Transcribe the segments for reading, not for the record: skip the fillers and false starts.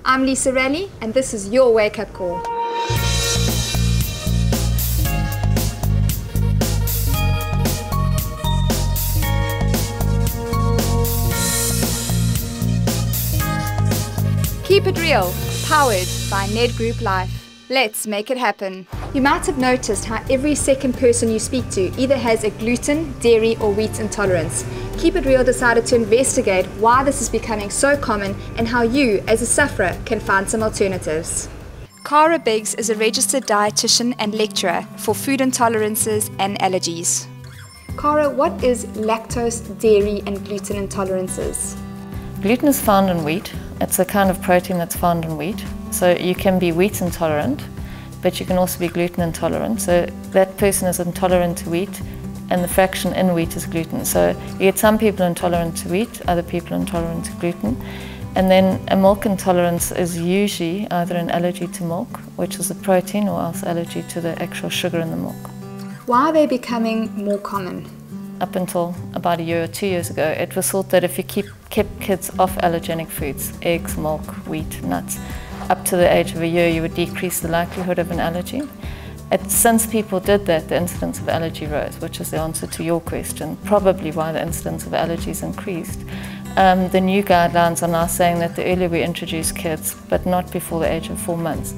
I'm Lisa Raleigh, and this is your wake-up call. Keep it real, powered by Ned Group Life. Let's make it happen. You might have noticed how every second person you speak to either has a gluten, dairy or wheat intolerance. Keep It Real decided to investigate why this is becoming so common and how you, as a sufferer, can find some alternatives. Chara Biggs is a registered dietitian and lecturer for food intolerances and allergies. Chara, what is lactose, dairy and gluten intolerances? Gluten is found in wheat. It's a kind of protein that's found in wheat. So you can be wheat intolerant, but you can also be gluten intolerant. So that person is intolerant to wheat, and the fraction in wheat is gluten. So you get some people intolerant to wheat, other people intolerant to gluten. And then a milk intolerance is usually either an allergy to milk, which is a protein, or else allergy to the actual sugar in the milk. Why are they becoming more common? Up until about a year or 2 years ago, it was thought that if you kept kids off allergenic foods, eggs, milk, wheat, nuts, up to the age of a year, you would decrease the likelihood of an allergy. Since people did that, the incidence of allergy rose, which is the answer to your question, probably why the incidence of allergies increased. The new guidelines are now saying that the earlier we introduce kids, but not before the age of 4 months,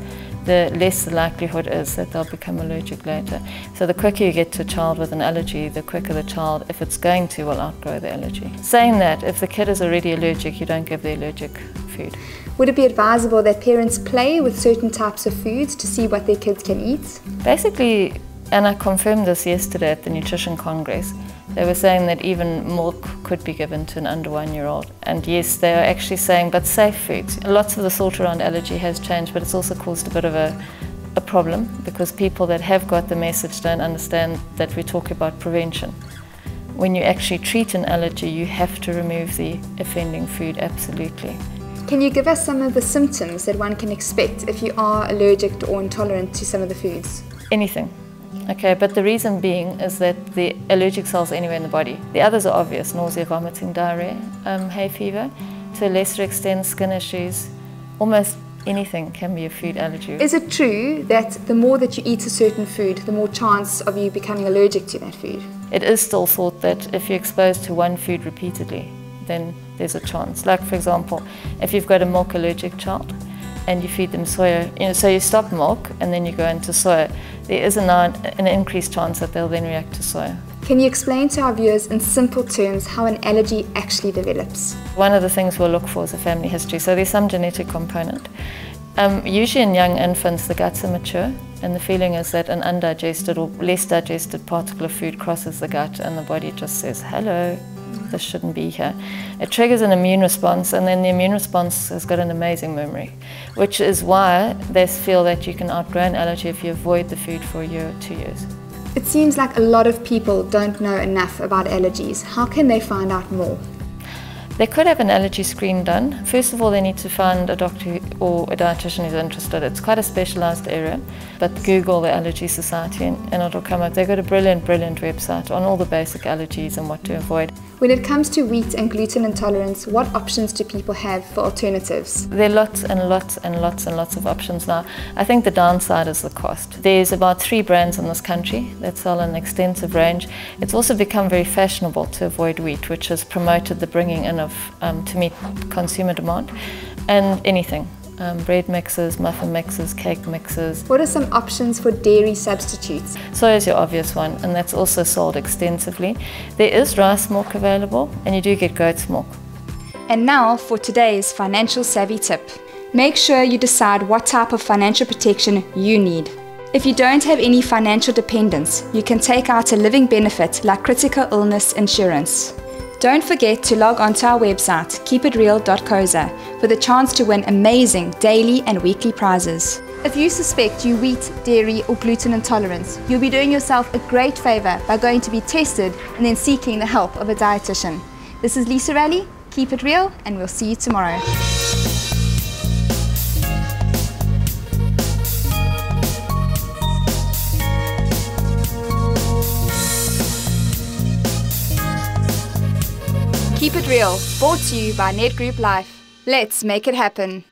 the less the likelihood is that they'll become allergic later. So the quicker you get to a child with an allergy, the quicker the child, if it's going to, will outgrow the allergy. Saying that, if the kid is already allergic, you don't give the allergic food. Would it be advisable that parents play with certain types of foods to see what their kids can eat? Basically, and I confirmed this yesterday at the Nutrition Congress, they were saying that even milk could be given to an under 1-year-old. And yes, they are actually saying, but safe foods. Lots of the thought around allergy has changed, but it's also caused a bit of a problem because people that have got the message don't understand that we talk about prevention. When you actually treat an allergy, you have to remove the offending food, absolutely. Can you give us some of the symptoms that one can expect if you are allergic or intolerant to some of the foods? Anything. Okay, but the reason being is that the allergic cells are anywhere in the body. The others are obvious: nausea, vomiting, diarrhea, hay fever. To a lesser extent, skin issues. Almost anything can be a food allergy. Is it true that the more that you eat a certain food, the more chance of you becoming allergic to that food? It is still thought that if you're exposed to one food repeatedly, then there's a chance. Like, for example, if you've got a milk allergic child and you feed them soya, so you stop milk and then you go into soya, there is an increased chance that they'll then react to soya. Can you explain to our viewers in simple terms how an allergy actually develops? One of the things we'll look for is a family history. So there's some genetic component. Usually in young infants, the guts are mature, and the feeling is that an undigested or less digested particle of food crosses the gut and the body just says, hello, this shouldn't be here. It triggers an immune response, and then the immune response has got an amazing memory, which is why they feel that you can outgrow an allergy if you avoid the food for a year or 2 years. It seems like a lot of people don't know enough about allergies. How can they find out more? They could have an allergy screen done. First of all, they need to find a doctor or a dietitian who's interested. It's quite a specialised area, but Google the Allergy Society and it'll come up. They've got a brilliant website on all the basic allergies and what to avoid. When it comes to wheat and gluten intolerance, what options do people have for alternatives? There are lots of options now. I think the downside is the cost. There's about 3 brands in this country that sell an extensive range. It's also become very fashionable to avoid wheat, which has promoted the bringing in of to meet consumer demand, and anything. Bread mixes, muffin mixes, cake mixes. What are some options for dairy substitutes? Soya is your obvious one, and that's also sold extensively. There is rice milk available, and you do get goat's milk. And now for today's financial savvy tip. Make sure you decide what type of financial protection you need. If you don't have any financial dependence, you can take out a living benefit like critical illness insurance. Don't forget to log onto our website, keepitreal.coza, for the chance to win amazing daily and weekly prizes. If you suspect you wheat, dairy or gluten intolerance, you'll be doing yourself a great favor by going to be tested and then seeking the help of a dietitian. This is Lisa Raleigh, keep it real, and we'll see you tomorrow. Keep It Real, brought to you by Ned Group Life. Let's make it happen.